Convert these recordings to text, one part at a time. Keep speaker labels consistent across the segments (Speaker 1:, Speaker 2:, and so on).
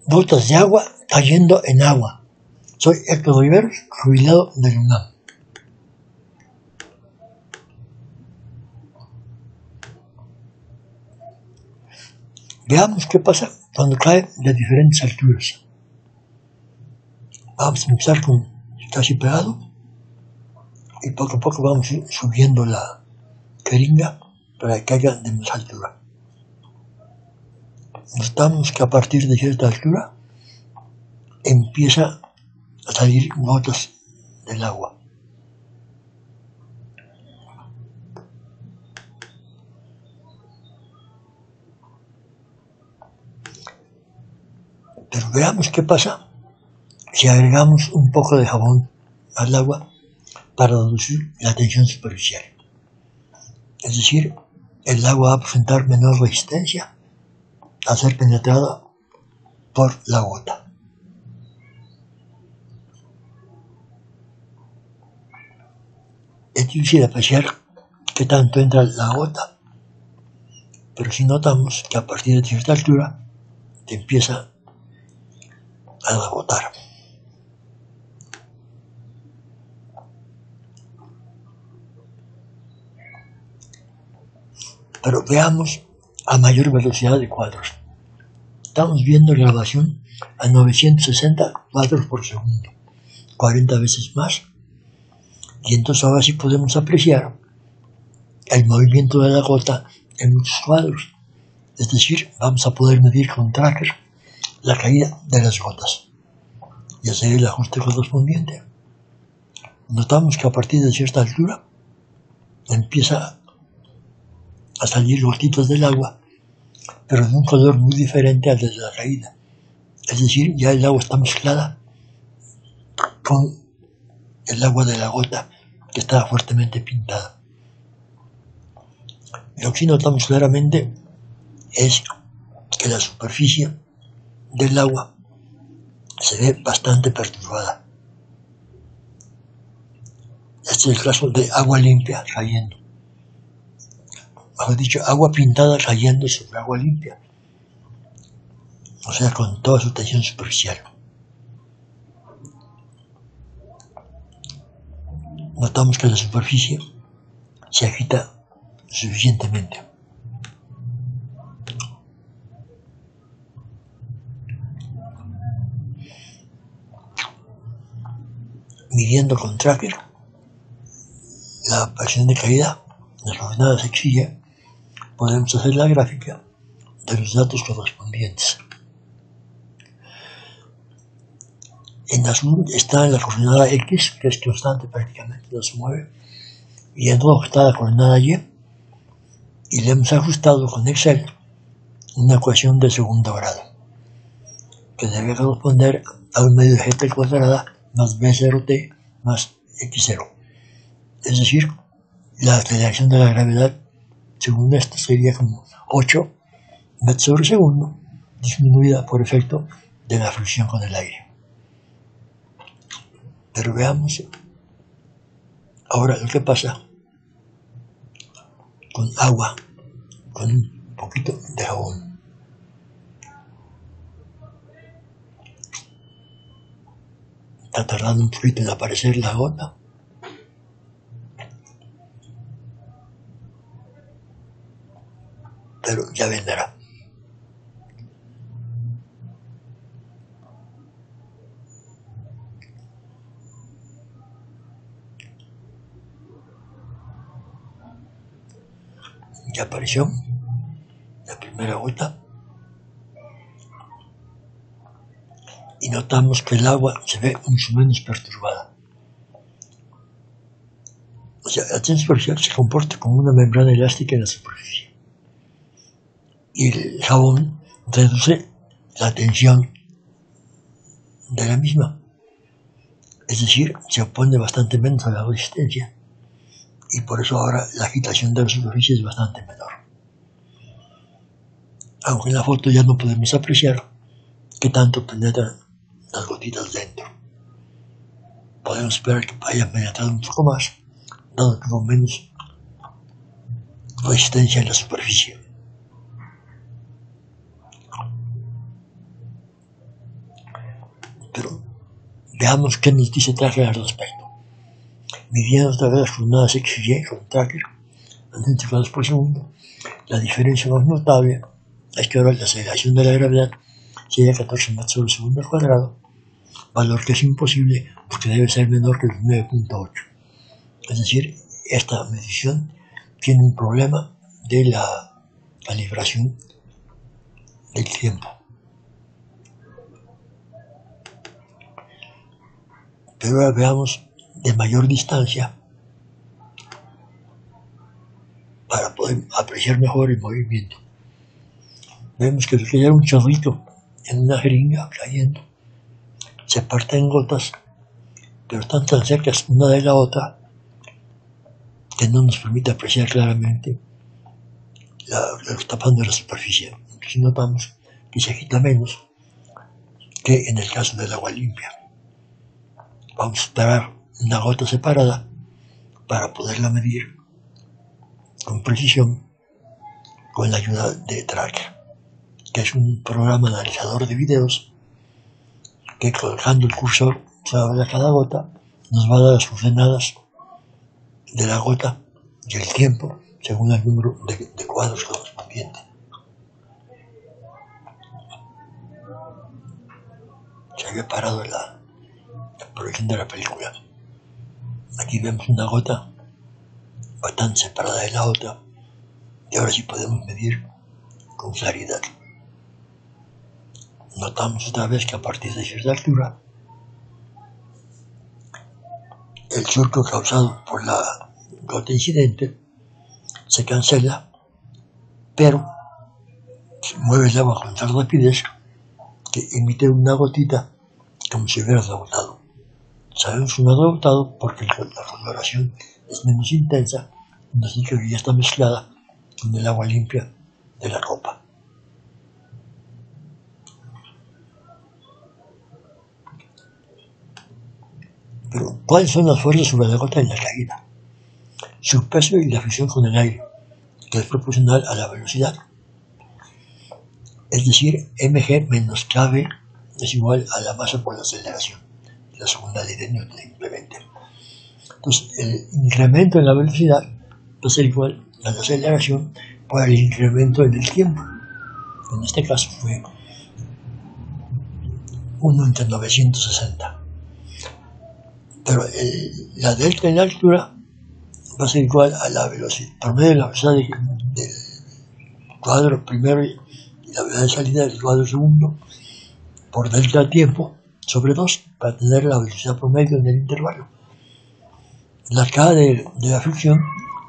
Speaker 1: gotas de agua cayendo en agua. Soy Héctor Oliveros, jubilado del UNAM. Veamos qué pasa cuando cae de diferentes alturas. Vamos a empezar con casi pegado y poco a poco vamos a ir subiendo la jeringa para que caiga de más altura. Notamos que a partir de cierta altura empieza a salir gotas del agua. Pero veamos qué pasa si agregamos un poco de jabón al agua para reducir la tensión superficial. Es decir, el agua va a presentar menor resistencia a ser penetrada por la gota. Es difícil apreciar qué tanto entra la gota, pero si notamos que a partir de cierta altura te empieza a agotar. Pero veamos a mayor velocidad de cuadros. Estamos viendo la grabación a 960 cuadros por segundo, 40 veces más. Y entonces ahora sí podemos apreciar el movimiento de la gota en muchos cuadros. Es decir, vamos a poder medir con tracker la caída de las gotas y hacer el ajuste correspondiente. Notamos que a partir de cierta altura empieza a salir gotitas del agua, pero de un color muy diferente al de la caída. Es decir, ya el agua está mezclada con el agua de la gota que está fuertemente pintada. Lo que sí notamos claramente es que la superficie del agua se ve bastante perturbada. Este es el caso de agua limpia cayendo. Mejor dicho, agua pintada cayendo sobre agua limpia. O sea, con toda su tensión superficial. Notamos que la superficie se agita suficientemente. Midiendo con tracker la presión de caída, las coordenadas XY, podemos hacer la gráfica de los datos correspondientes. En azul está la coordenada X, que es constante, prácticamente no se mueve, y en rojo está la coordenada Y, y le hemos ajustado con Excel una ecuación de segundo grado, que debe corresponder a un medio de gt cuadrada más b0t más x0. Es decir, la aceleración de la gravedad, según esto, sería como 8 metros sobre segundo, disminuida por efecto de la fricción con el aire. Pero veamos ahora lo que pasa con agua, con un poquito de jabón. Está tardando un poquito en aparecer la gota. Pero ya vendrá. Ya apareció la primera gota y notamos que el agua se ve mucho menos perturbada. O sea, la tensión superficial se comporta como una membrana elástica en la superficie y el jabón reduce la tensión de la misma, es decir, se opone bastante menos a la resistencia y por eso ahora la agitación de la superficie es bastante menor. Aunque en la foto ya no podemos apreciar qué tanto penetran las gotitas dentro. Podemos esperar que vayan penetrando un poco más, dado que con menos resistencia en la superficie. Veamos qué nos dice Tracker al respecto. Midiendo otra vez las jornadas XY con Tracker a 20 cuadros por segundo, la diferencia más notable es que ahora la aceleración de la gravedad sería 14 metros sobre segundo al cuadrado, valor que es imposible porque debe ser menor que el 9.8. Es decir, esta medición tiene un problema de la calibración del tiempo. Pero ahora veamos de mayor distancia para poder apreciar mejor el movimiento. Vemos que hay un chorrito en una jeringa cayendo, se parte en gotas, pero están tan cercas una de la otra que no nos permite apreciar claramente lo que está pasando en la superficie. Aquí notamos que se agita menos que en el caso del agua limpia. Vamos a esperar una gota separada para poderla medir con precisión con la ayuda de Tracker, que es un programa analizador de videos que colocando el cursor sobre cada gota nos va a dar las coordenadas de la gota y el tiempo según el número de cuadros correspondiente. Se había parado la proyección de la película. Aquí vemos una gota bastante separada de la otra y ahora sí podemos medir con claridad. Notamos otra vez que a partir de cierta altura el surco causado por la gota incidente se cancela, pero se mueve el agua con tal rapidez que emite una gotita como si hubiera rebotado. Sabemos que no ha rebotado porque la coloración es menos intensa, así que ya está mezclada con el agua limpia de la ropa. Pero, ¿cuáles son las fuerzas sobre la gota en la caída? Su peso y la fricción con el aire, que es proporcional a la velocidad. Es decir, mg menos kb es igual a la masa por la aceleración. La segunda ley de Newton simplemente. Entonces, el incremento en la velocidad va a ser igual a la aceleración por el incremento en el tiempo. En este caso fue 1/960. Pero la delta en la altura va a ser igual a la velocidad, por medio de la velocidad del cuadro primero y la velocidad de salida del cuadro segundo, por delta tiempo sobre 2 para tener la velocidad promedio en el intervalo. La K de la fricción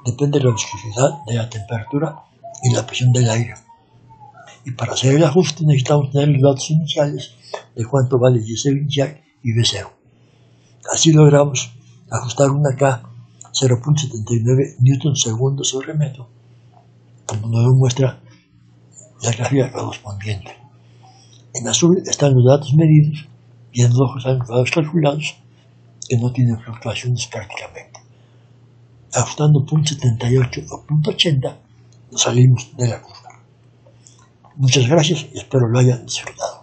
Speaker 1: depende de la viscosidad, de la temperatura y la presión del aire. Y para hacer el ajuste necesitamos tener los datos iniciales de cuánto vale Y0 inicial y V0. Así logramos ajustar una K 0.79 Newton segundo sobre metro, como nos lo muestra la gráfica correspondiente. En azul están los datos medidos y en rojo están los datos calculados que no tienen fluctuaciones prácticamente. Ajustando .78 o .80 nos salimos de la curva. Muchas gracias y espero lo hayan disfrutado.